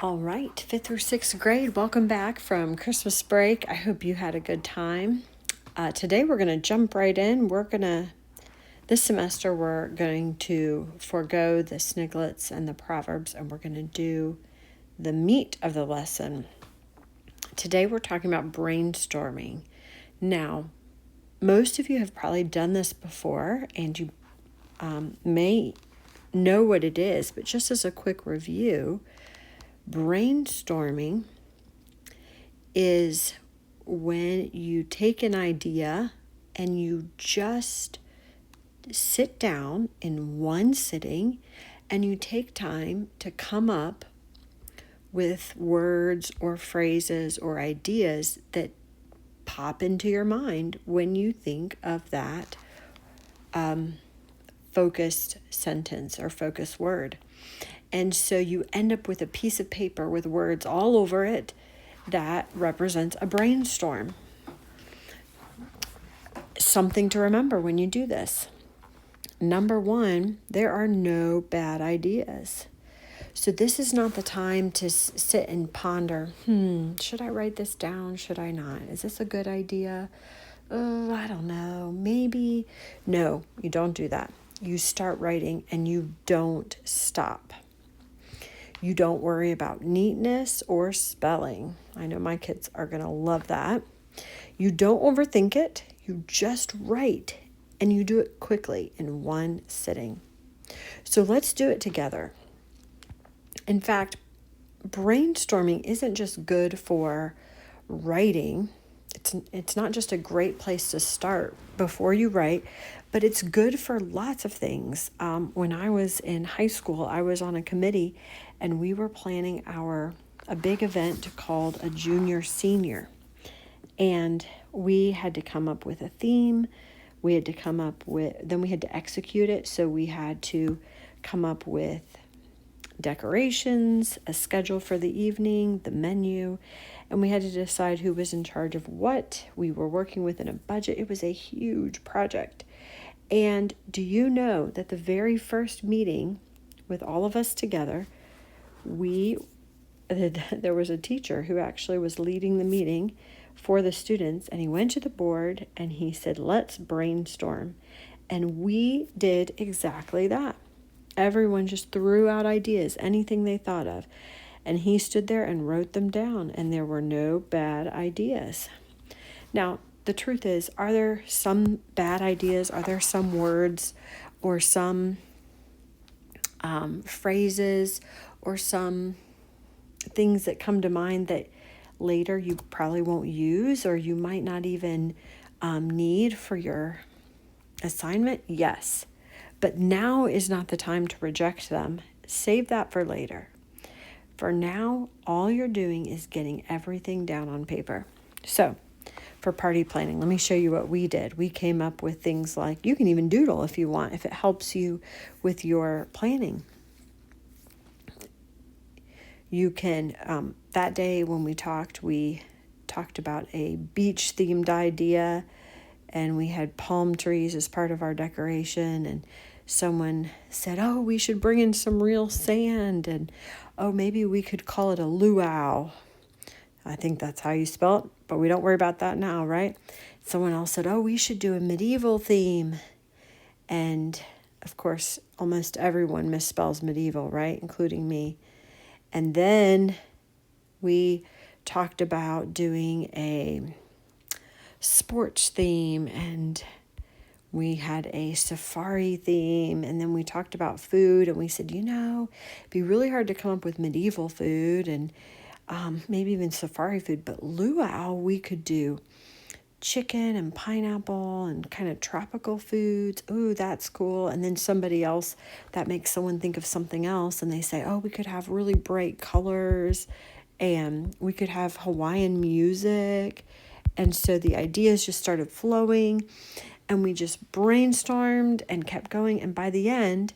All right, 5th through 6th grade, welcome back from Christmas break. I hope you had a good time. Today we're going to jump right in. This semester, we're going to forego the sniglets and the proverbs, and we're going to do the meat of the lesson. Today we're talking about brainstorming. Now, most of you have probably done this before, and you may know what it is, but just as a quick review, brainstorming is when you take an idea and you just sit down in one sitting and you take time to come up with words or phrases or ideas that pop into your mind when you think of that focused sentence or focused word. And so you end up with a piece of paper with words all over it that represents a brainstorm. Something to remember when you do this. Number one, there are no bad ideas. So this is not the time to sit and ponder, should I write this down? Should I not? Is this a good idea? I don't know. Maybe. No, you don't do that. You start writing and you don't stop. You don't worry about neatness or spelling. I know my kids are going to love that. You don't overthink it. You just write, and you do it quickly in one sitting. So let's do it together. In fact, brainstorming isn't just good for writing. It's not just a great place to start before you write, but it's good for lots of things. When I was in high school, I was on a committee, and we were planning a big event called a junior senior. And we had to come up with a theme. Then we had to execute it. So we had to come up with decorations, a schedule for the evening, the menu, and we had to decide who was in charge of what. We were working within a budget. It was a huge project. And do you know that the very first meeting with all of us together, there was a teacher who actually was leading the meeting for the students, and he went to the board and he said, let's brainstorm. And we did exactly that. Everyone just threw out ideas, anything they thought of. And he stood there and wrote them down, and there were no bad ideas. Now, the truth is, are there some bad ideas? Are there some words or some phrases or some things that come to mind that later you probably won't use or you might not even need for your assignment? Yes. But now is not the time to reject them. Save that for later. For now, all you're doing is getting everything down on paper. So, for party planning, let me show you what we did. We came up with things like, you can even doodle if you want, if it helps you with your planning. You can, that day when we talked about a beach-themed idea, and we had palm trees as part of our decoration, and someone said, oh, we should bring in some real sand, and oh, maybe we could call it a luau. I think that's how you spell it, but we don't worry about that now, right? Someone else said, oh, we should do a medieval theme. And of course, almost everyone misspells medieval, right? Including me. And then we talked about doing a sports theme, and we had a safari theme, and then we talked about food, and we said, it'd be really hard to come up with medieval food and maybe even safari food, but luau, we could do chicken and pineapple and kind of tropical foods. Ooh, that's cool. And then somebody else, that makes someone think of something else, and they say, oh, we could have really bright colors, and we could have Hawaiian music. And so the ideas just started flowing, and we just brainstormed and kept going. And by the end,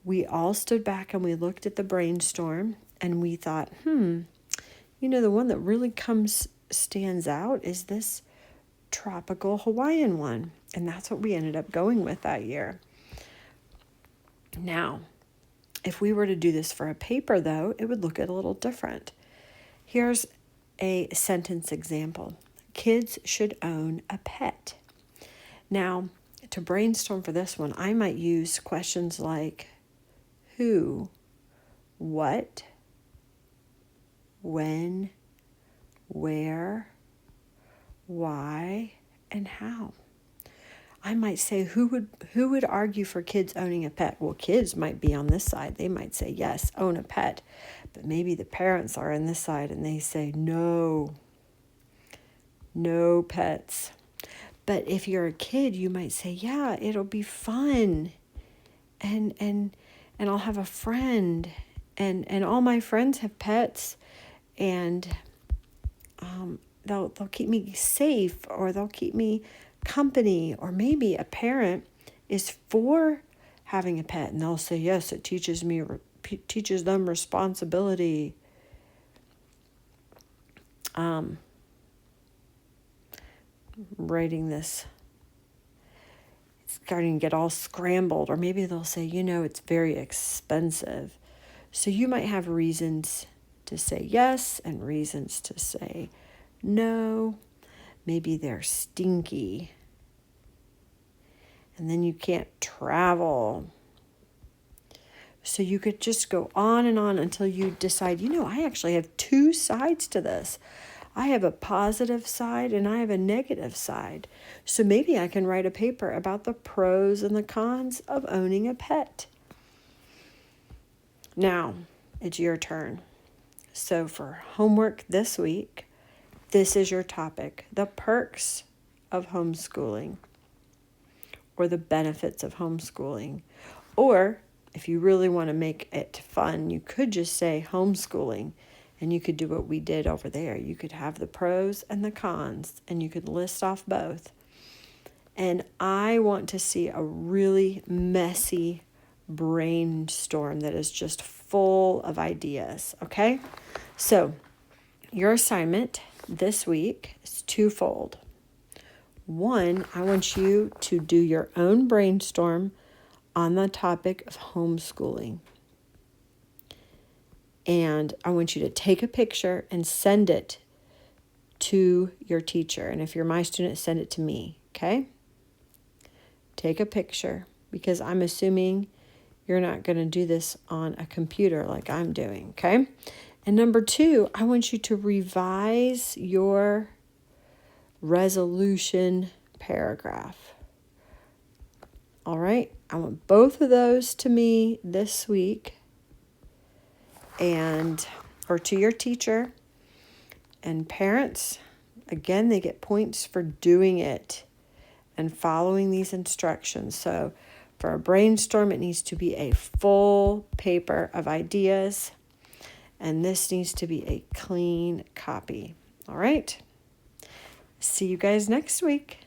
we all stood back and we looked at the brainstorm, and we thought, the one that really stands out is this tropical Hawaiian one. And that's what we ended up going with that year. Now, If we were to do this for a paper, though, it would look a little different. Here's a sentence example. Kids should own a pet. Now, to brainstorm for this one, I might use questions like who, what, when, where, why, and how. I might say, who would argue for kids owning a pet? Well, kids might be on this side. They might say, yes, own a pet. But maybe the parents are on this side and they say, no pets. But if you're a kid, you might say, yeah, it'll be fun. And I'll have a friend. And all my friends have pets. And they'll keep me safe, or they'll keep me company. Or maybe a parent is for having a pet and they'll say, yes, it teaches them responsibility. Writing this, it's starting to get all scrambled. Or maybe they'll say, it's very expensive. So you might have reasons to say yes and reasons to say no. Maybe they're stinky. And then you can't travel. So you could just go on and on until you decide, I actually have two sides to this. I have a positive side and I have a negative side. So maybe I can write a paper about the pros and the cons of owning a pet. Now, it's your turn. So for homework this week, this is your topic: the perks of homeschooling, or the benefits of homeschooling. Or if you really want to make it fun, you could just say homeschooling, and you could do what we did over there. You could have the pros and the cons, and you could list off both. And I want to see a really messy brainstorm that is just full of ideas, okay? So your assignment this week is twofold. One, I want you to do your own brainstorm on the topic of homeschooling. And I want you to take a picture and send it to your teacher. And if you're my student, send it to me, okay? Take a picture, because I'm assuming you're not going to do this on a computer like I'm doing, okay? And number two, I want you to revise your resolution paragraph. All right? I want both of those to me this week, or to your teacher. And parents, again, they get points for doing it and following these instructions. So for a brainstorm, it needs to be a full paper of ideas, and this needs to be a clean copy. All right? See you guys next week.